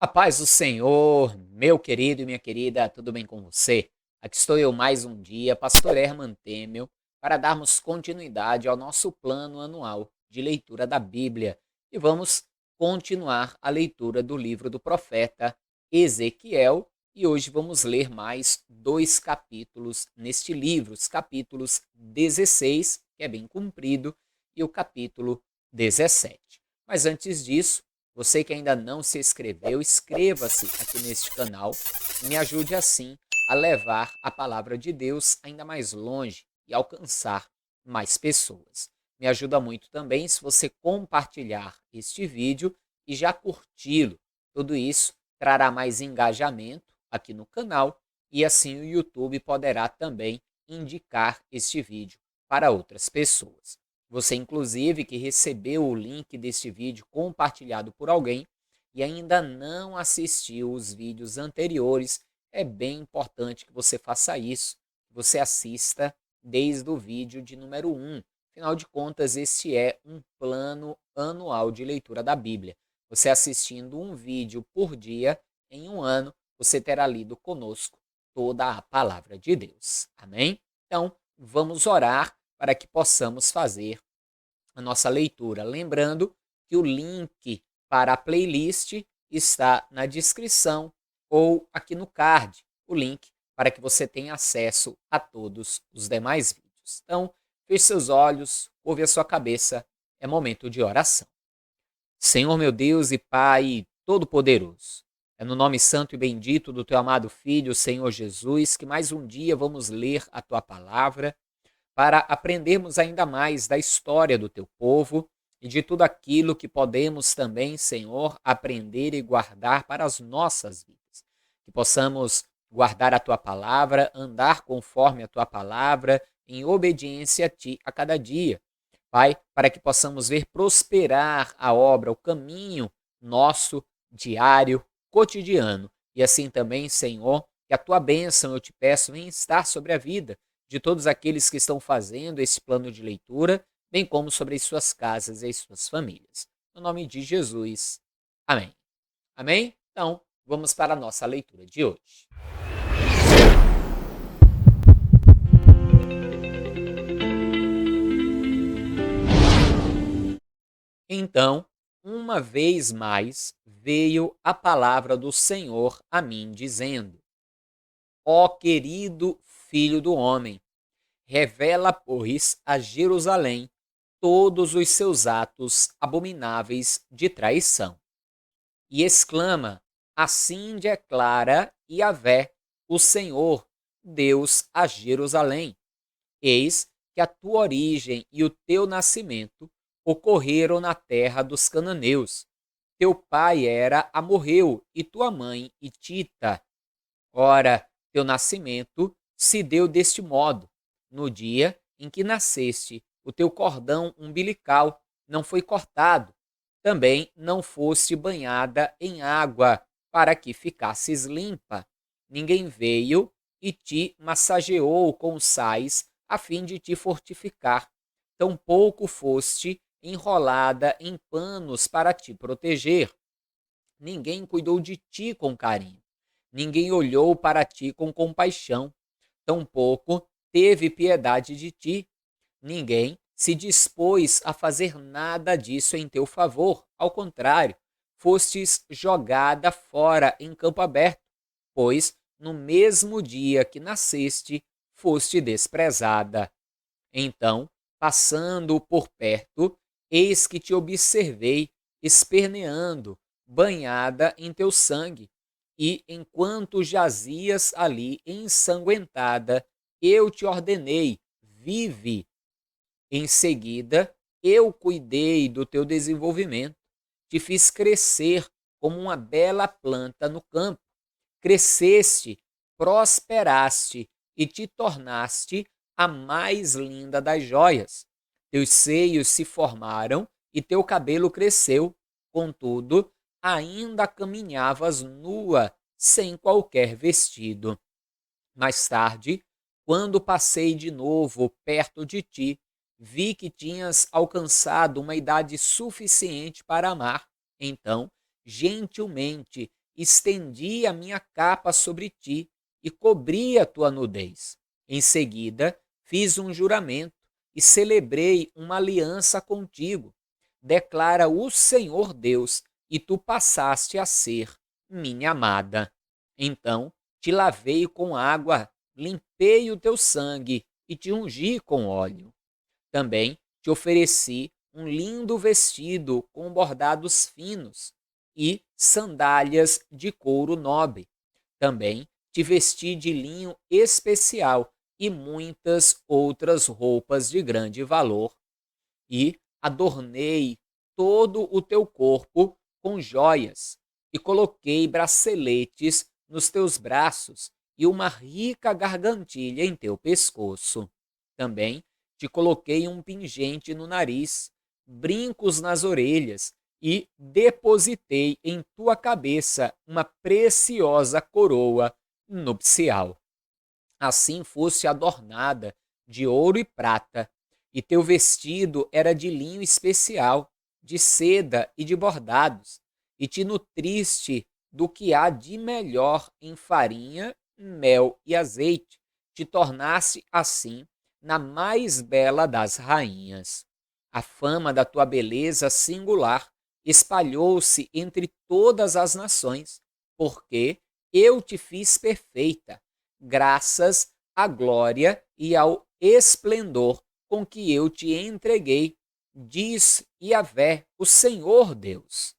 A paz do Senhor, meu querido e minha querida, tudo bem com você? Aqui estou eu mais um dia, Pastor Herman Temel, para darmos continuidade ao nosso plano anual de leitura da Bíblia. E vamos continuar a leitura do livro do profeta Ezequiel. E hoje vamos ler mais dois capítulos neste livro, os capítulos 16, que é bem comprido, e o capítulo 17. Mas antes disso, você que ainda não se inscreveu, inscreva-se aqui neste canal e me ajude assim a levar a palavra de Deus ainda mais longe e alcançar mais pessoas. Me ajuda muito também se você compartilhar este vídeo e já curti-lo. Tudo isso trará mais engajamento aqui no canal e assim o YouTube poderá também indicar este vídeo para outras pessoas. Você, inclusive, que recebeu o link deste vídeo compartilhado por alguém e ainda não assistiu os vídeos anteriores, é bem importante que você faça isso, que você assista desde o vídeo de número 1. Afinal de contas, este é um plano anual de leitura da Bíblia. Você assistindo um vídeo por dia, em um ano, você terá lido conosco toda a palavra de Deus. Amém? Então, vamos orar para que possamos fazer a nossa leitura. Lembrando que o link para a playlist está na descrição ou aqui no card, o link para que você tenha acesso a todos os demais vídeos. Então, feche seus olhos, curve a sua cabeça, é momento de oração. Senhor meu Deus e Pai Todo-Poderoso, é no nome santo e bendito do Teu amado Filho, Senhor Jesus, que mais um dia vamos ler a Tua palavra, para aprendermos ainda mais da história do teu povo e de tudo aquilo que podemos também, Senhor, aprender e guardar para as nossas vidas. Que possamos guardar a tua palavra, andar conforme a tua palavra, em obediência a ti a cada dia. Pai, para que possamos ver prosperar a obra, o caminho nosso diário, cotidiano. E assim também, Senhor, que a tua bênção, eu te peço, venha estar sobre a vida de todos aqueles que estão fazendo esse plano de leitura, bem como sobre as suas casas e as suas famílias. No nome de Jesus. Amém. Amém? Então, vamos para a nossa leitura de hoje. Então, uma vez mais, veio a palavra do Senhor a mim, dizendo: Ó querido filho do homem, revela, pois, a Jerusalém todos os seus atos abomináveis de traição. E exclama: Assim declara Yahvé, o Senhor, Deus a Jerusalém: Eis que a tua origem e o teu nascimento ocorreram na terra dos cananeus. Teu pai era amorreu e tua mãe hitita. Ora, teu nascimento se deu deste modo: no dia em que nasceste, o teu cordão umbilical não foi cortado, também não foste banhada em água, para que ficasses limpa. Ninguém veio e te massageou com sais, a fim de te fortificar. Tampouco foste enrolada em panos para te proteger. Ninguém cuidou de ti com carinho. Ninguém olhou para ti com compaixão. Tampouco teve piedade de ti. Ninguém se dispôs a fazer nada disso em teu favor. Ao contrário, fostes jogada fora em campo aberto, pois no mesmo dia que nasceste, foste desprezada. Então, passando por perto, eis que te observei, esperneando, banhada em teu sangue. E enquanto jazias ali ensanguentada, eu te ordenei: vive. Em seguida, eu cuidei do teu desenvolvimento, te fiz crescer como uma bela planta no campo. Cresceste, prosperaste e te tornaste a mais linda das joias. Teus seios se formaram e teu cabelo cresceu. Contudo, ainda caminhavas nua, sem qualquer vestido. Mais tarde, quando passei de novo perto de ti, vi que tinhas alcançado uma idade suficiente para amar. Então, gentilmente estendi a minha capa sobre ti e cobri a tua nudez. Em seguida, fiz um juramento e celebrei uma aliança contigo. Declara o Senhor Deus, e tu passaste a ser minha amada. Então te lavei com água, limpei o teu sangue e te ungi com óleo. Também te ofereci um lindo vestido com bordados finos e sandálias de couro nobre. Também te vesti de linho especial e muitas outras roupas de grande valor. E adornei todo o teu corpo com joias, e coloquei braceletes nos teus braços e uma rica gargantilha em teu pescoço. Também te coloquei um pingente no nariz, brincos nas orelhas, e depositei em tua cabeça uma preciosa coroa nupcial. Assim foste adornada de ouro e prata, e teu vestido era de linho especial, de seda e de bordados, e te nutriste do que há de melhor em farinha, mel e azeite, te tornaste assim na mais bela das rainhas. A fama da tua beleza singular espalhou-se entre todas as nações, porque eu te fiz perfeita, graças à glória e ao esplendor com que eu te entreguei, diz Yahvé, o Senhor Deus.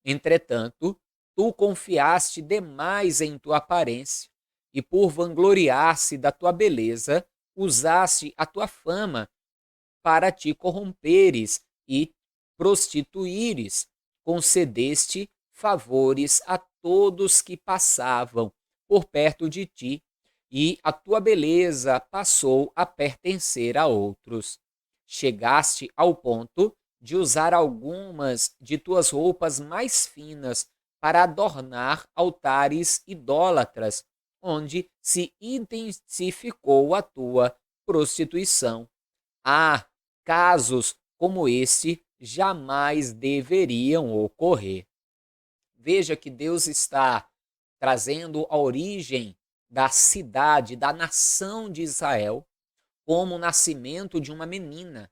Entretanto, tu confiaste demais em tua aparência, e por vangloriar-se da tua beleza, usaste a tua fama para te corromperes e prostituíres, concedeste favores a todos que passavam por perto de ti, e a tua beleza passou a pertencer a outros. Chegaste ao ponto de usar algumas de tuas roupas mais finas para adornar altares idólatras, onde se intensificou a tua prostituição. Ah, casos como este jamais deveriam ocorrer. Veja que Deus está trazendo a origem da cidade, da nação de Israel, como o nascimento de uma menina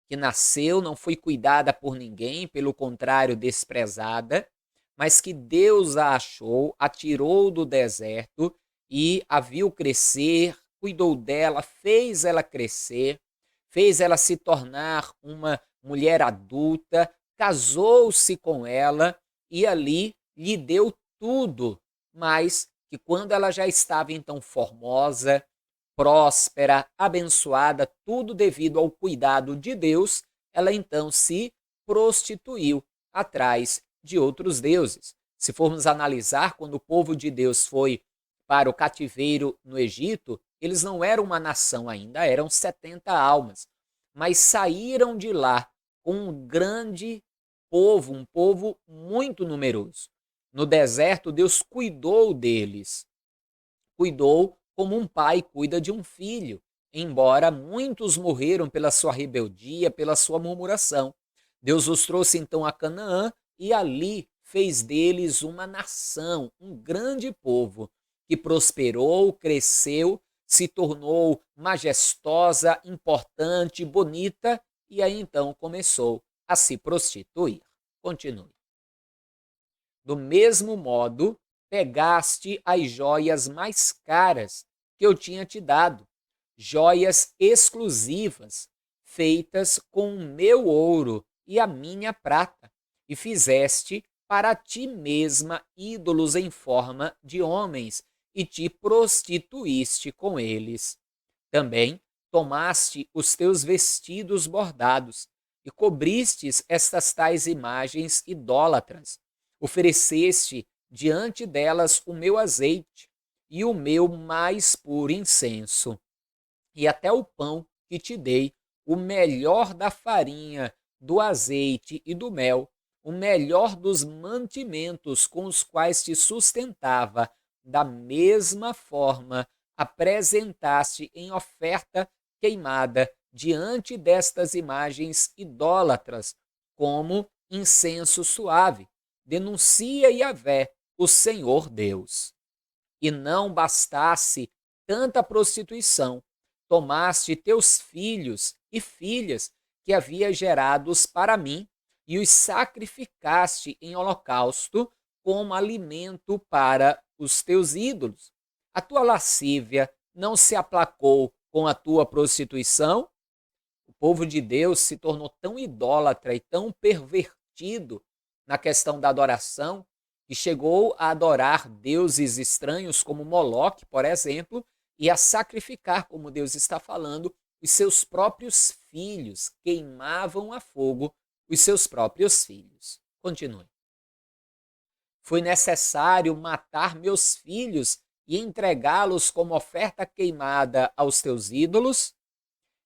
que nasceu, não foi cuidada por ninguém, pelo contrário, desprezada, mas que Deus a achou, a tirou do deserto e a viu crescer, cuidou dela, fez ela crescer, fez ela se tornar uma mulher adulta, casou-se com ela e ali lhe deu tudo, mas que quando ela já estava então formosa, próspera, abençoada, tudo devido ao cuidado de Deus, ela então se prostituiu atrás de outros deuses. Se formos analisar, quando o povo de Deus foi para o cativeiro no Egito, eles não eram uma nação ainda, eram 70 almas, mas saíram de lá com um grande povo, um povo muito numeroso. No deserto, Deus cuidou deles, cuidou como um pai cuida de um filho, embora muitos morreram pela sua rebeldia, pela sua murmuração. Deus os trouxe então a Canaã e ali fez deles uma nação, um grande povo, que prosperou, cresceu, se tornou majestosa, importante, bonita, e aí então começou a se prostituir. Continue. Do mesmo modo, pegaste as joias mais caras que eu tinha te dado, joias exclusivas, feitas com o meu ouro e a minha prata, e fizeste para ti mesma ídolos em forma de homens, e te prostituíste com eles. Também tomaste os teus vestidos bordados, e cobristes estas tais imagens idólatras. Ofereceste diante delas o meu azeite e o meu mais puro incenso, e até o pão que te dei, o melhor da farinha, do azeite e do mel, o melhor dos mantimentos com os quais te sustentava, da mesma forma apresentaste em oferta queimada diante destas imagens idólatras, como incenso suave. Denuncia Yahvé o Senhor Deus. E não bastasse tanta prostituição, tomaste teus filhos e filhas que havia gerados para mim e os sacrificaste em holocausto como alimento para os teus ídolos. A tua lascívia não se aplacou com a tua prostituição? O povo de Deus se tornou tão idólatra e tão pervertido na questão da adoração que chegou a adorar deuses estranhos como Moloque, por exemplo, e a sacrificar, como Deus está falando, os seus próprios filhos, queimavam a fogo os seus próprios filhos. Continue. Foi necessário matar meus filhos e entregá-los como oferta queimada aos teus ídolos,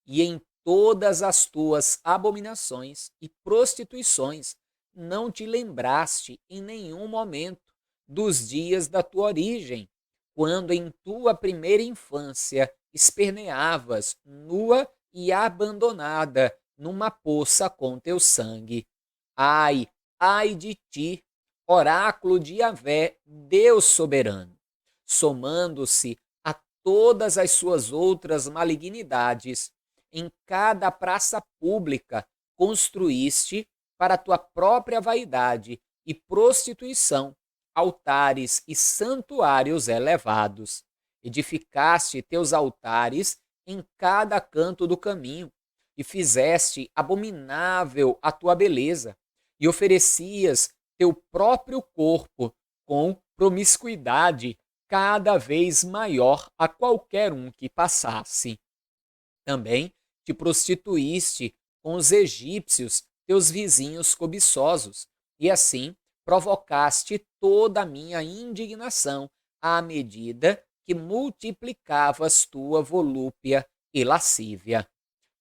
e em todas as tuas abominações e prostituições não te lembraste em nenhum momento dos dias da tua origem, quando em tua primeira infância esperneavas nua e abandonada numa poça com teu sangue. Ai, ai de ti, oráculo de Yahvé, Deus soberano, somando-se a todas as suas outras malignidades, em cada praça pública construíste para tua própria vaidade e prostituição altares e santuários elevados. Edificaste teus altares em cada canto do caminho e fizeste abominável a tua beleza e oferecias teu próprio corpo com promiscuidade cada vez maior a qualquer um que passasse. Também te prostituíste com os egípcios, teus vizinhos cobiçosos, e assim provocaste toda a minha indignação à medida que multiplicavas tua volúpia e lascívia.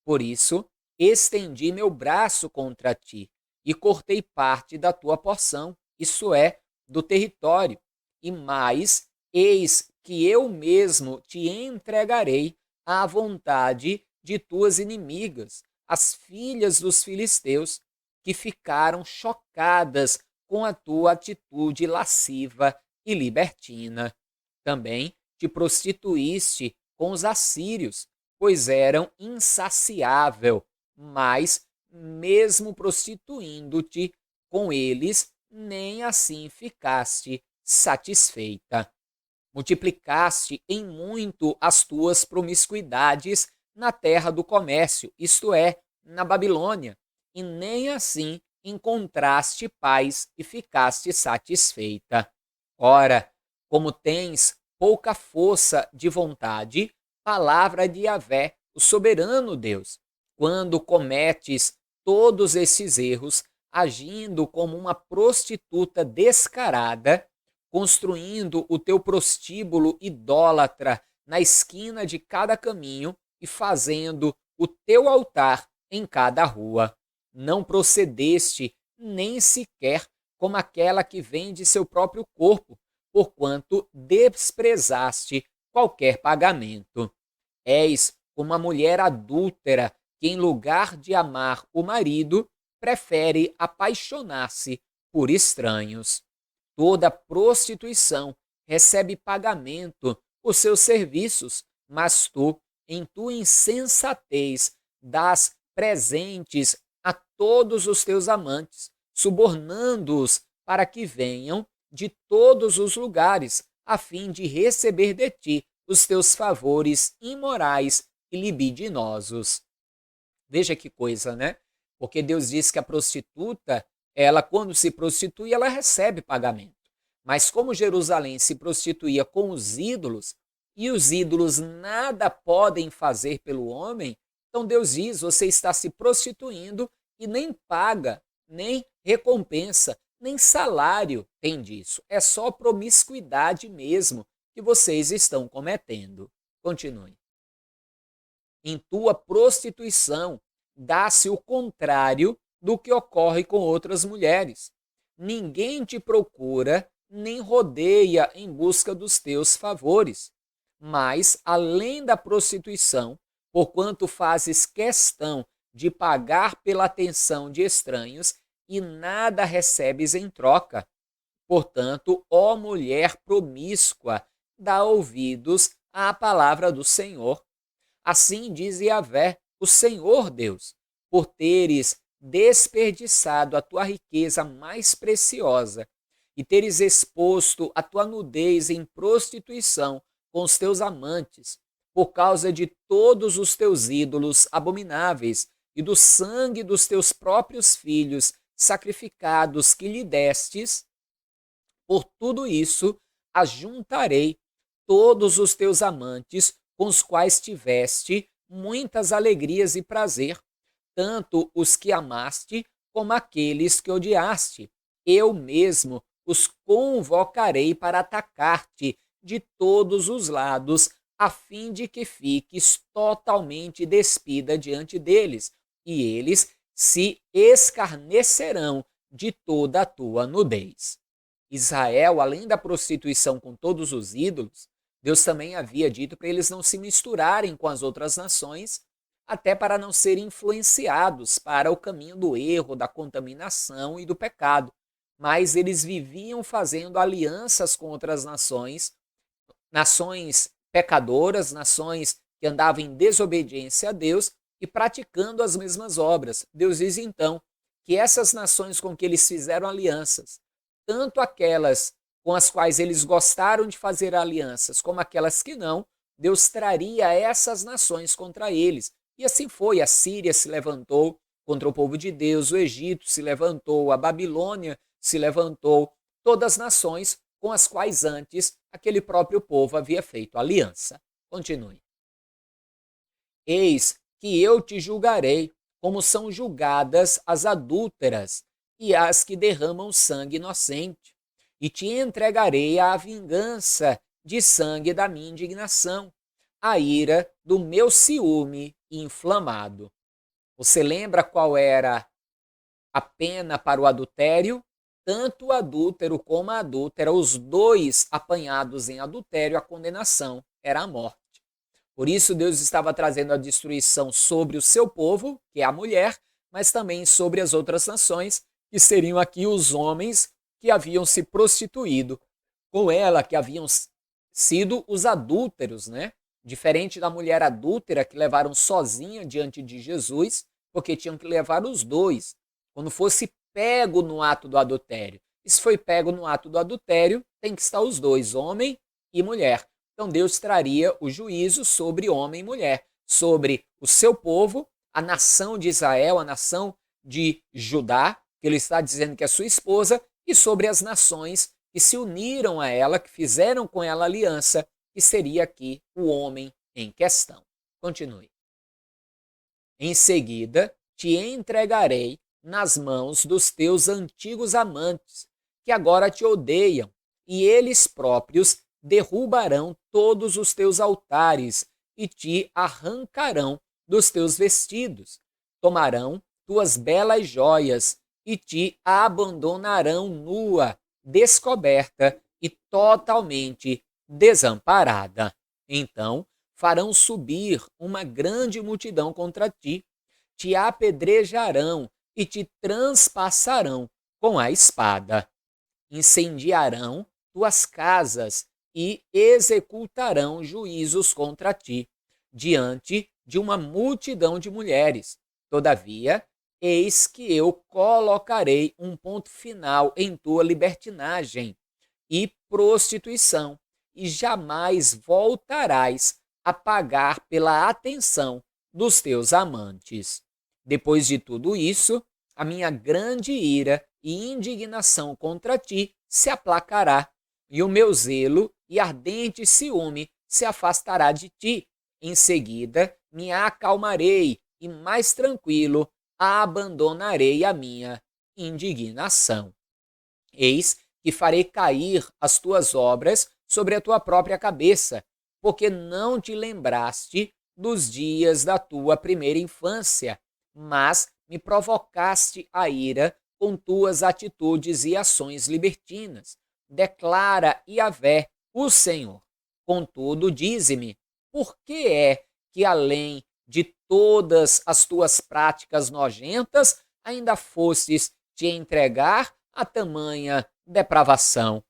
Por isso, estendi meu braço contra ti e cortei parte da tua porção, isto é, do território, e mais, eis que eu mesmo te entregarei à vontade de tuas inimigas, as filhas dos filisteus, que ficaram chocadas com a tua atitude lasciva e libertina. Também te prostituíste com os assírios, pois eram insaciável, mas, mesmo prostituindo-te com eles, nem assim ficaste satisfeita. Multiplicaste em muito as tuas promiscuidades na terra do comércio, isto é, na Babilônia, e nem assim encontraste paz e ficaste satisfeita. Ora, como tens pouca força de vontade, palavra de Yahvé, o soberano Deus, quando cometes todos esses erros, agindo como uma prostituta descarada, construindo o teu prostíbulo idólatra na esquina de cada caminho e fazendo o teu altar em cada rua. Não procedeste nem sequer como aquela que vende seu próprio corpo, porquanto desprezaste qualquer pagamento. És como a mulher adúltera que, em lugar de amar o marido, prefere apaixonar-se por estranhos. Toda prostituição recebe pagamento por seus serviços, mas tu, em tua insensatez, dás presentes a todos os teus amantes, subornando-os para que venham de todos os lugares, a fim de receber de ti os teus favores imorais e libidinosos. Veja que coisa, né? Porque Deus diz que a prostituta, ela quando se prostitui, ela recebe pagamento. Mas como Jerusalém se prostituía com os ídolos, e os ídolos nada podem fazer pelo homem, então Deus diz, você está se prostituindo e nem paga, nem recompensa, nem salário tem disso. É só promiscuidade mesmo que vocês estão cometendo. Continue. Em tua prostituição, dá-se o contrário do que ocorre com outras mulheres. Ninguém te procura, nem rodeia em busca dos teus favores. Mas, além da prostituição, porquanto fazes questão de pagar pela atenção de estranhos e nada recebes em troca, Portanto, ó mulher promíscua, dá ouvidos à palavra do Senhor. Assim diz Yahvé, o Senhor Deus, por teres desperdiçado a tua riqueza mais preciosa e teres exposto a tua nudez em prostituição com os teus amantes, por causa de todos os teus ídolos abomináveis e do sangue dos teus próprios filhos sacrificados que lhe destes, por tudo isso ajuntarei todos os teus amantes com os quais tiveste muitas alegrias e prazer, tanto os que amaste como aqueles que odiaste. Eu mesmo os convocarei para atacar-te de todos os lados, a fim de que fiques totalmente despida diante deles, e eles se escarnecerão de toda a tua nudez. Israel, além da prostituição com todos os ídolos, Deus também havia dito para eles não se misturarem com as outras nações, até para não serem influenciados para o caminho do erro, da contaminação e do pecado. Mas eles viviam fazendo alianças com outras nações, nações pecadoras, nações que andavam em desobediência a Deus e praticando as mesmas obras. Deus diz então que essas nações com que eles fizeram alianças, tanto aquelas com as quais eles gostaram de fazer alianças, como aquelas que não, Deus traria essas nações contra eles. E assim foi, a Síria se levantou contra o povo de Deus, o Egito se levantou, a Babilônia se levantou, todas as nações com as quais antes aquele próprio povo havia feito aliança. Continue. Eis que eu te julgarei, como são julgadas as adúlteras e as que derramam sangue inocente, e te entregarei à vingança de sangue da minha indignação, a ira do meu ciúme inflamado. Você lembra qual era a pena para o adultério? Tanto o adúltero como a adúltera, os dois apanhados em adultério, a condenação era a morte. Por isso Deus estava trazendo a destruição sobre o seu povo, que é a mulher, mas também sobre as outras nações, que seriam aqui os homens que haviam se prostituído com ela, que haviam sido os adúlteros, né? Diferente da mulher adúltera que levaram sozinha diante de Jesus, porque tinham que levar os dois. Quando fosse pego no ato do adultério. E se foi pego no ato do adultério, tem que estar os dois, homem e mulher. Então Deus traria o juízo sobre homem e mulher, sobre o seu povo, a nação de Israel, a nação de Judá, que ele está dizendo que é sua esposa, e sobre as nações que se uniram a ela, que fizeram com ela aliança, que seria aqui o homem em questão. Continue. Em seguida, te entregarei nas mãos dos teus antigos amantes, que agora te odeiam, e eles próprios derrubarão todos os teus altares e te arrancarão dos teus vestidos. Tomarão tuas belas joias e te abandonarão nua, descoberta e totalmente desamparada. Então farão subir uma grande multidão contra ti, te apedrejarão e te transpassarão com a espada. Incendiarão tuas casas e executarão juízos contra ti, diante de uma multidão de mulheres. Todavia, eis que eu colocarei um ponto final em tua libertinagem e prostituição, e jamais voltarás a pagar pela atenção dos teus amantes. Depois de tudo isso, a minha grande ira e indignação contra ti se aplacará, e o meu zelo e ardente ciúme se afastará de ti. Em seguida, me acalmarei e, mais tranquilo, abandonarei a minha indignação. Eis que farei cair as tuas obras sobre a tua própria cabeça, porque não te lembraste dos dias da tua primeira infância, mas me provocaste a ira com tuas atitudes e ações libertinas. Declara Yahvé, o Senhor. Contudo, dize-me, por que é que além de todas as tuas práticas nojentas, ainda fostes te entregar a tamanha depravação?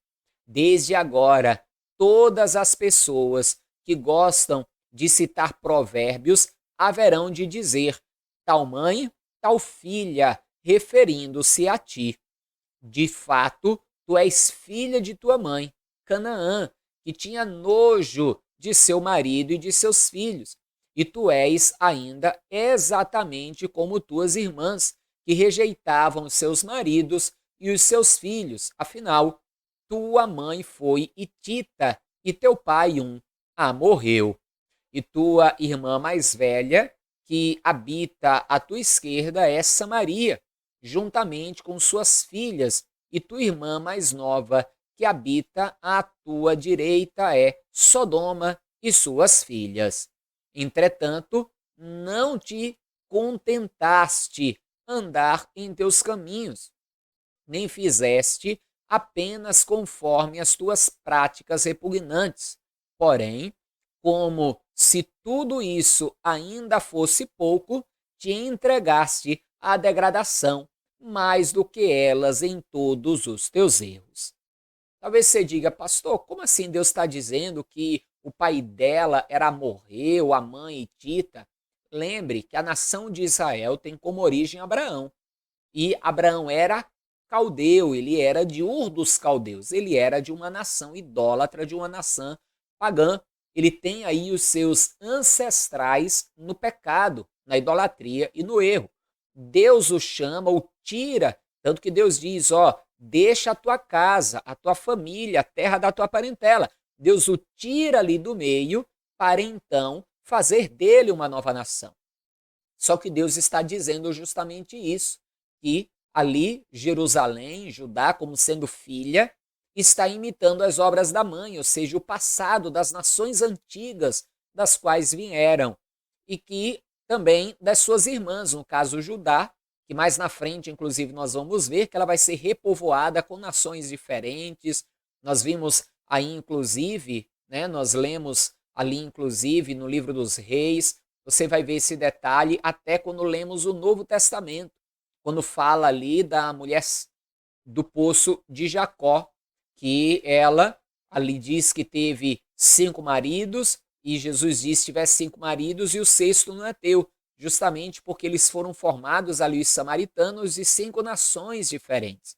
Desde agora, todas as pessoas que gostam de citar provérbios haverão de dizer: tal mãe, tal filha, referindo-se a ti. De fato, tu és filha de tua mãe, Canaã, que tinha nojo de seu marido e de seus filhos. E tu és ainda exatamente como tuas irmãs, que rejeitavam seus maridos e os seus filhos. Afinal, tua mãe foi hitita e teu pai um amorreu. E tua irmã mais velha, que habita à tua esquerda, é Samaria, juntamente com suas filhas, e tua irmã mais nova, que habita à tua direita, é Sodoma e suas filhas. Entretanto, não te contentaste andar em teus caminhos, nem fizeste apenas conforme as tuas práticas repugnantes. Porém, como se tudo isso ainda fosse pouco, te entregaste à degradação, mais do que elas em todos os teus erros. Talvez você diga, pastor, como assim Deus está dizendo que o pai dela era amorreu, a mãe hitita? Lembre que a nação de Israel tem como origem Abraão. E Abraão era caldeu, ele era de Ur dos caldeus, ele era de uma nação idólatra, de uma nação pagã. Ele tem aí os seus ancestrais no pecado, na idolatria e no erro. Deus o chama, o tira, tanto que Deus diz, ó, deixa a tua casa, a tua família, a terra da tua parentela. Deus o tira ali do meio para então fazer dele uma nova nação. Só que Deus está dizendo justamente isso, que ali Jerusalém, Judá, como sendo filha, está imitando as obras da mãe, ou seja, o passado das nações antigas das quais vieram, e que também das suas irmãs, no caso Judá, que mais na frente, inclusive, nós vamos ver que ela vai ser repovoada com nações diferentes. Nós vimos aí, inclusive, né, nós lemos ali, inclusive, no livro dos Reis, você vai ver esse detalhe até quando lemos o Novo Testamento, quando fala ali da mulher do poço de Jacó, que ela ali diz que teve 5 maridos, e Jesus diz que tivesse 5 maridos e o sexto não é teu, justamente porque eles foram formados ali os samaritanos de 5 nações diferentes,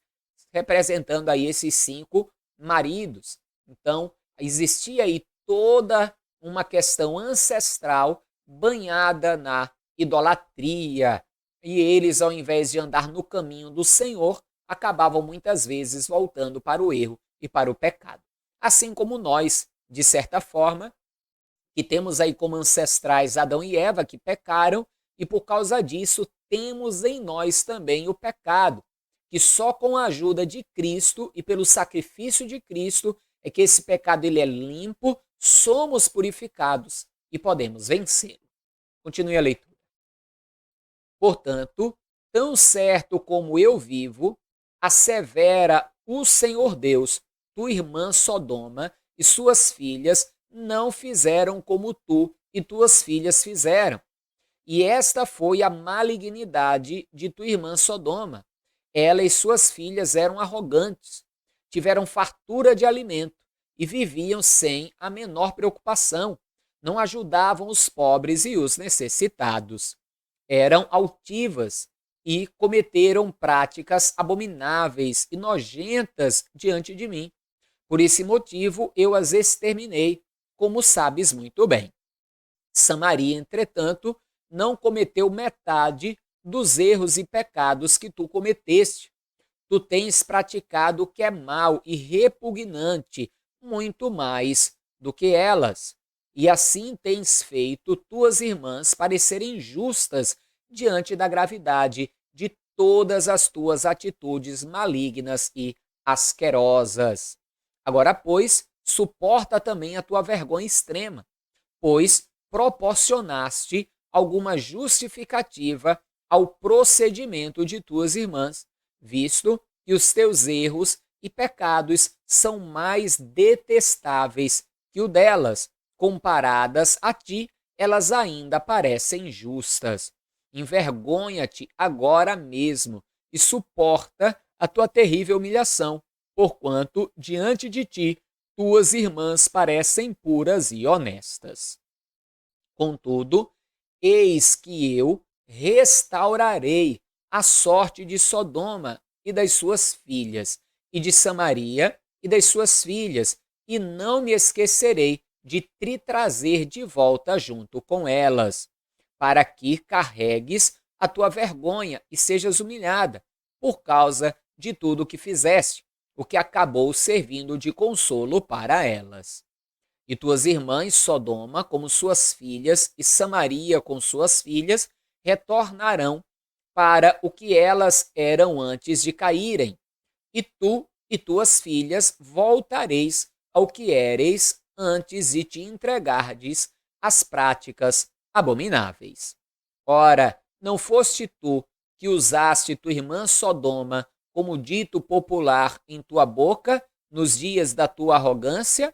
representando aí esses 5 maridos. Então, existia aí toda uma questão ancestral banhada na idolatria, e eles, ao invés de andar no caminho do Senhor, acabavam muitas vezes voltando para o erro e para o pecado. Assim como nós, de certa forma, que temos aí como ancestrais Adão e Eva, que pecaram, e por causa disso temos em nós também o pecado, que só com a ajuda de Cristo e pelo sacrifício de Cristo é que esse pecado ele é limpo, somos purificados e podemos vencê-lo. Continue a leitura. Portanto, tão certo como eu vivo, assevera o Senhor Deus, tua irmã Sodoma e suas filhas não fizeram como tu e tuas filhas fizeram. E esta foi a malignidade de tua irmã Sodoma. Ela e suas filhas eram arrogantes, tiveram fartura de alimento e viviam sem a menor preocupação. Não ajudavam os pobres e os necessitados. Eram altivas e cometeram práticas abomináveis e nojentas diante de mim. Por esse motivo eu as exterminei, como sabes muito bem. Samaria, entretanto, não cometeu metade dos erros e pecados que tu cometeste. Tu tens praticado o que é mal e repugnante, muito mais do que elas. E assim tens feito tuas irmãs parecerem justas diante da gravidade de todas as tuas atitudes malignas e asquerosas. Agora, pois, suporta também a tua vergonha extrema, pois proporcionaste alguma justificativa ao procedimento de tuas irmãs, visto que os teus erros e pecados são mais detestáveis que o delas. Comparadas a ti, elas ainda parecem justas. Envergonha-te agora mesmo e suporta a tua terrível humilhação, porquanto diante de ti tuas irmãs parecem puras e honestas. Contudo, eis que eu restaurarei a sorte de Sodoma e das suas filhas, e de Samaria e das suas filhas, e não me esquecerei de te trazer de volta junto com elas, para que carregues a tua vergonha e sejas humilhada, por causa de tudo o que fizeste, o que acabou servindo de consolo para elas. E tuas irmãs Sodoma, como suas filhas, e Samaria, com suas filhas, retornarão para o que elas eram antes de caírem. E tu e tuas filhas voltareis ao que éreis antes de te entregardes às práticas abomináveis. Ora, não foste tu que usaste tua irmã Sodoma como dito popular em tua boca nos dias da tua arrogância,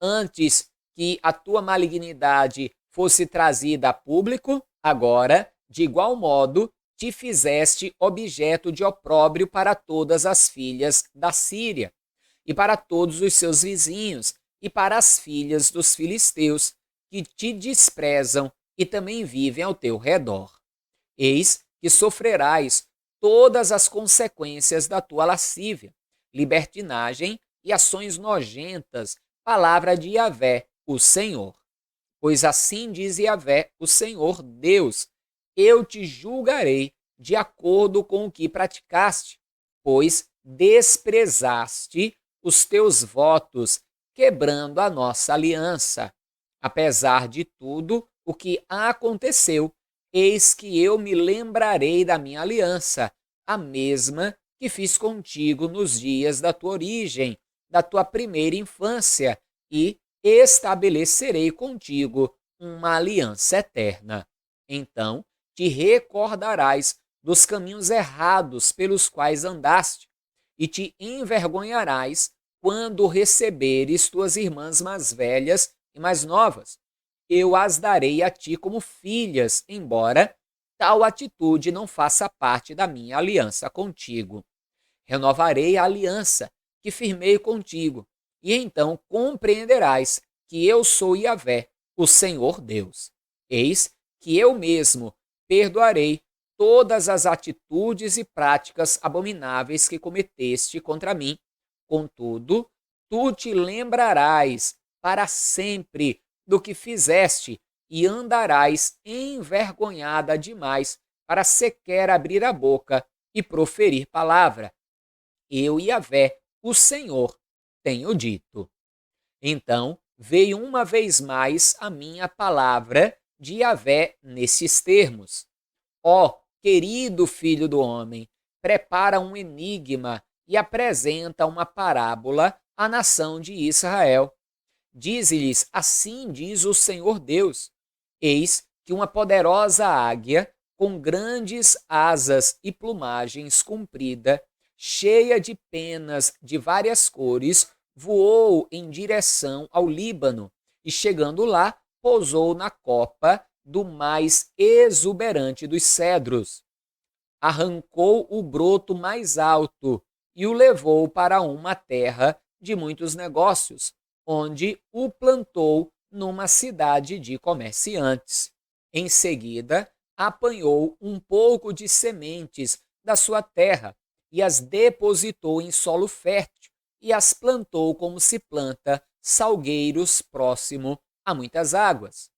antes que a tua malignidade fosse trazida a público? Agora, de igual modo, te fizeste objeto de opróbrio para todas as filhas da Síria, e para todos os seus vizinhos, e para as filhas dos filisteus, que te desprezam e também vivem ao teu redor. Eis que sofrerás todas as consequências da tua lascívia, libertinagem e ações nojentas, palavra de Yahvé, o Senhor. Pois assim diz Yahvé, o Senhor Deus: eu te julgarei de acordo com o que praticaste, pois desprezaste os teus votos, quebrando a nossa aliança. Apesar de tudo o que aconteceu, eis que eu me lembrarei da minha aliança, a mesma que fiz contigo nos dias da tua origem, da tua primeira infância, e estabelecerei contigo uma aliança eterna. Então te recordarás dos caminhos errados pelos quais andaste, e te envergonharás quando receberes tuas irmãs mais velhas e mais novas. Eu as darei a ti como filhas, embora tal atitude não faça parte da minha aliança contigo. Renovarei a aliança que firmei contigo, e então compreenderás que eu sou Yahvé, o Senhor Deus. Eis que eu mesmo perdoarei todas as atitudes e práticas abomináveis que cometeste contra mim. Contudo, tu te lembrarás para sempre do que fizeste e andarás envergonhada demais para sequer abrir a boca e proferir palavra. Eu, Yahvé, o Senhor, tenho dito. Então veio uma vez mais a minha palavra de Yahvé nesses termos: ó, querido filho do homem, prepara um enigma e apresenta uma parábola à nação de Israel. Dize-lhes: assim diz o Senhor Deus: eis que uma poderosa águia, com grandes asas e plumagens comprida, cheia de penas de várias cores, voou em direção ao Líbano e, chegando lá, pousou na copa do mais exuberante dos cedros. Arrancou o broto mais alto e o levou para uma terra de muitos negócios, onde o plantou numa cidade de comerciantes. Em seguida, apanhou um pouco de sementes da sua terra e as depositou em solo fértil e as plantou como se planta salgueiros próximo a muitas águas.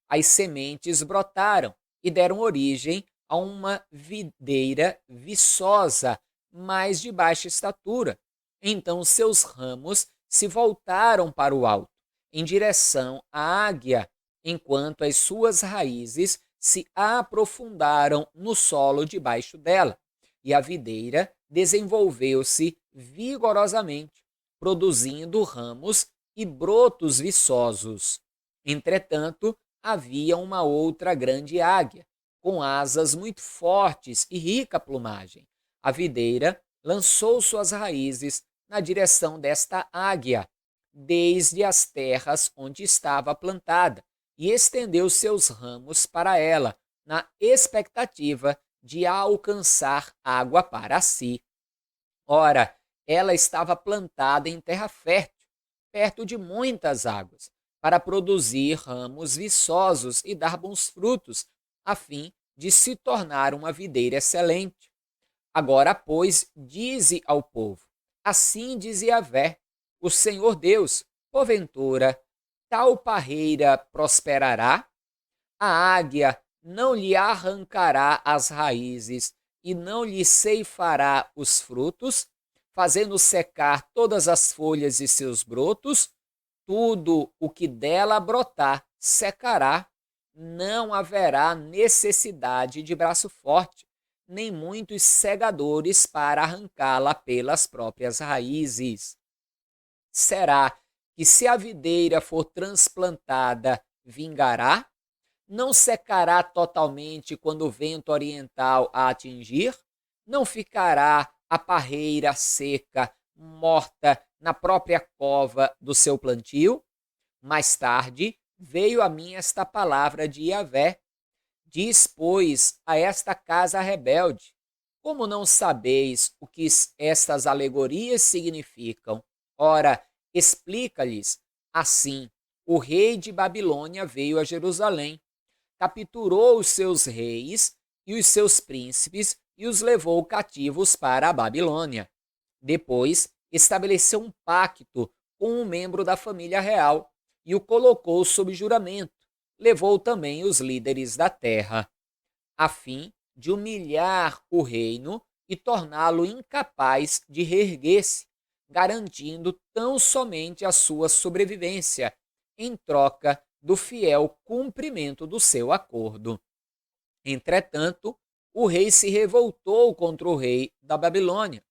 As sementes brotaram e deram origem a uma videira viçosa, mas de baixa estatura. Então seus ramos se voltaram para o alto, em direção à águia, enquanto as suas raízes se aprofundaram no solo debaixo dela, e a videira desenvolveu-se vigorosamente, produzindo ramos e brotos viçosos. Entretanto, havia uma outra grande águia, com asas muito fortes e rica plumagem. A videira lançou suas raízes na direção desta águia, desde as terras onde estava plantada, e estendeu seus ramos para ela, na expectativa de alcançar água para si. Ora, ela estava plantada em terra fértil, perto de muitas águas, para produzir ramos viçosos e dar bons frutos, a fim de se tornar uma videira excelente. Agora, pois, dize ao povo: assim diz Yahvé, o Senhor Deus, porventura, tal parreira prosperará? A águia não lhe arrancará as raízes e não lhe ceifará os frutos, fazendo secar todas as folhas e seus brotos, tudo o que dela brotar secará, não haverá necessidade de braço forte, nem muitos segadores para arrancá-la pelas próprias raízes. Será que se a videira for transplantada, vingará? Não secará totalmente quando o vento oriental a atingir? Não ficará a parreira seca, morta na própria cova do seu plantio? Mais tarde veio a mim esta palavra de Yahvé: diz, pois, a esta casa rebelde: como não sabeis o que estas alegorias significam? Ora, explica-lhes. Assim, o rei de Babilônia veio a Jerusalém, capturou os seus reis e os seus príncipes e os levou cativos para a Babilônia. Depois, estabeleceu um pacto com um membro da família real e o colocou sob juramento. Levou também os líderes da terra, a fim de humilhar o reino e torná-lo incapaz de reerguer-se, garantindo tão somente a sua sobrevivência, em troca do fiel cumprimento do seu acordo. Entretanto, o rei se revoltou contra o rei da Babilônia,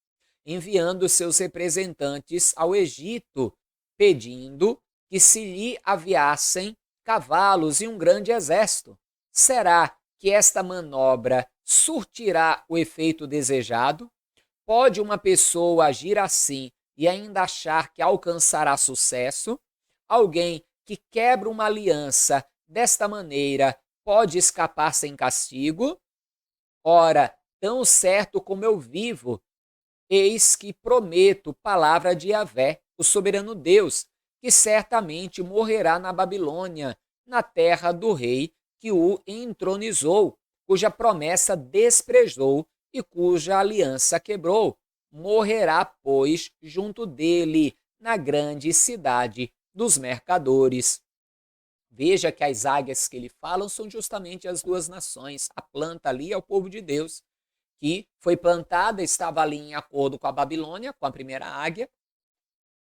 enviando seus representantes ao Egito, pedindo que se lhe aviassem cavalos e um grande exército. Será que esta manobra surtirá o efeito desejado? Pode uma pessoa agir assim e ainda achar que alcançará sucesso? Alguém que quebra uma aliança desta maneira pode escapar sem castigo? Ora, tão certo como eu vivo, eis que prometo palavra de Yahvé, o soberano Deus, que certamente morrerá na Babilônia, na terra do rei que o entronizou, cuja promessa desprezou e cuja aliança quebrou. Morrerá, pois, junto dele, na grande cidade dos mercadores. Veja que as águias que ele falam são justamente as duas nações. A planta ali é o povo de Deus, que foi plantada, estava ali em acordo com a Babilônia, com a primeira águia,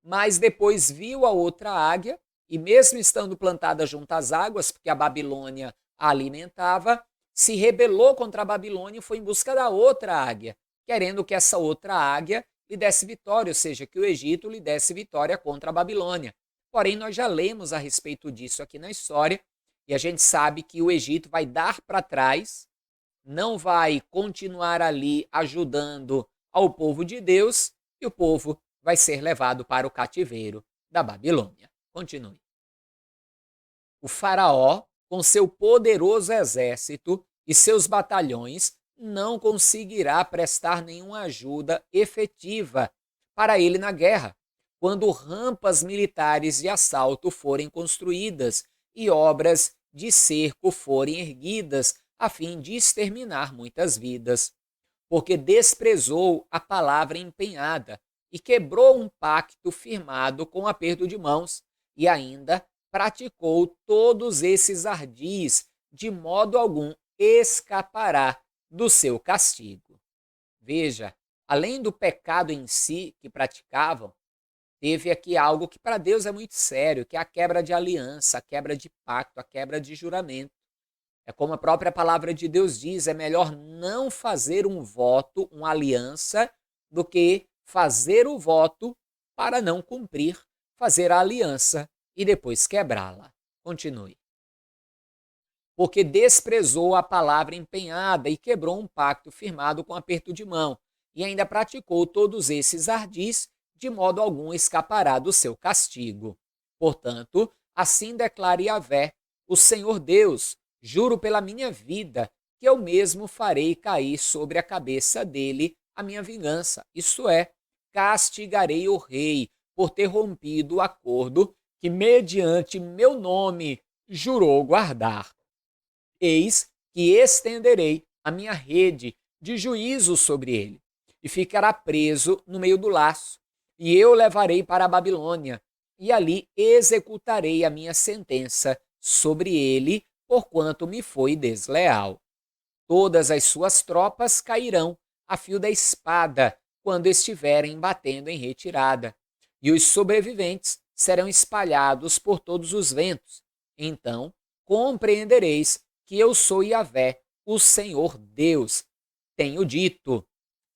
mas depois viu a outra águia, e mesmo estando plantada junto às águas, porque a Babilônia a alimentava, se rebelou contra a Babilônia e foi em busca da outra águia, querendo que essa outra águia lhe desse vitória, ou seja, que o Egito lhe desse vitória contra a Babilônia. Porém, nós já lemos a respeito disso aqui na história, e a gente sabe que o Egito vai dar para trás, não vai continuar ali ajudando ao povo de Deus, e o povo vai ser levado para o cativeiro da Babilônia. Continue. O faraó, com seu poderoso exército e seus batalhões, não conseguirá prestar nenhuma ajuda efetiva para ele na guerra, quando rampas militares de assalto forem construídas e obras de cerco forem erguidas, a fim de exterminar muitas vidas. Porque desprezou a palavra empenhada e quebrou um pacto firmado com aperto de mãos, e ainda praticou todos esses ardis, de modo algum escapará do seu castigo. Veja, além do pecado em si que praticavam, teve aqui algo que para Deus é muito sério, que é a quebra de aliança, a quebra de pacto, a quebra de juramento. É como a própria palavra de Deus diz, é melhor não fazer um voto, uma aliança, do que fazer o voto para não cumprir, fazer a aliança e depois quebrá-la. Continue. Porque desprezou a palavra empenhada e quebrou um pacto firmado com aperto de mão, e ainda praticou todos esses ardis, de modo algum escapará do seu castigo. Portanto, assim declara Yahvé, o Senhor Deus: juro pela minha vida que eu mesmo farei cair sobre a cabeça dele a minha vingança, isto é, castigarei o rei por ter rompido o acordo que, mediante meu nome, jurou guardar. Eis que estenderei a minha rede de juízo sobre ele, e ficará preso no meio do laço, e eu o levarei para a Babilônia, e ali executarei a minha sentença sobre ele, porquanto me foi desleal. Todas as suas tropas cairão a fio da espada quando estiverem batendo em retirada, e os sobreviventes serão espalhados por todos os ventos. Então compreendereis que eu sou Yahvé, o Senhor Deus. Tenho dito.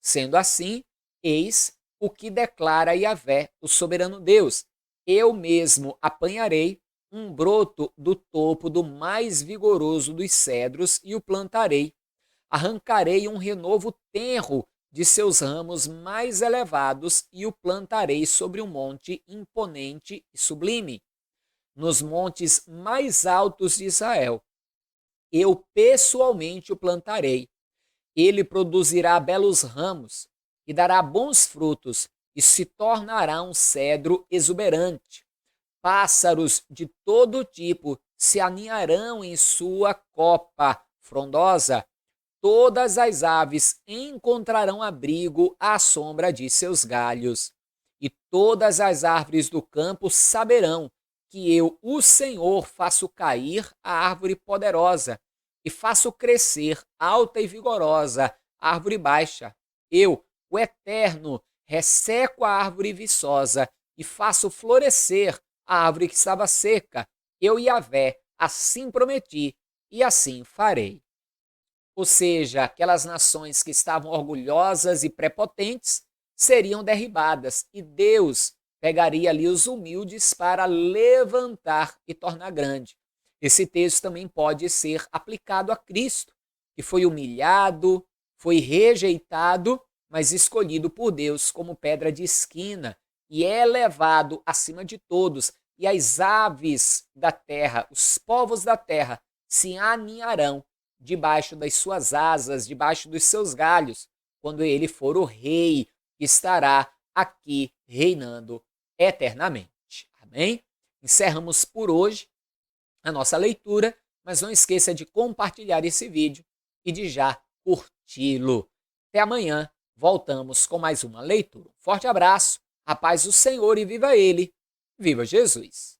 Sendo assim, eis o que declara Yahvé, o soberano Deus. Eu mesmo apanharei um broto do topo do mais vigoroso dos cedros e o plantarei. Arrancarei um renovo tenro de seus ramos mais elevados e o plantarei sobre um monte imponente e sublime, nos montes mais altos de Israel. Eu pessoalmente o plantarei. Ele produzirá belos ramos e dará bons frutos e se tornará um cedro exuberante. Pássaros de todo tipo se aninharão em sua copa frondosa. Todas as aves encontrarão abrigo à sombra de seus galhos. E todas as árvores do campo saberão que eu, o Senhor, faço cair a árvore poderosa e faço crescer alta e vigorosa a árvore baixa. Eu, o Eterno, resseco a árvore viçosa e faço florescer a árvore que estava seca. Eu, Yahvé, assim prometi e assim farei. Ou seja, aquelas nações que estavam orgulhosas e prepotentes seriam derribadas e Deus pegaria ali os humildes para levantar e tornar grande. Esse texto também pode ser aplicado a Cristo, que foi humilhado, foi rejeitado, mas escolhido por Deus como pedra de esquina e é elevado acima de todos. E as aves da terra, os povos da terra, se aninharão debaixo das suas asas, debaixo dos seus galhos, quando ele for o rei que estará aqui reinando eternamente. Amém? Encerramos por hoje a nossa leitura, mas não esqueça de compartilhar esse vídeo e de já curti-lo. Até amanhã, voltamos com mais uma leitura. Forte abraço, a paz do Senhor e viva ele, viva Jesus!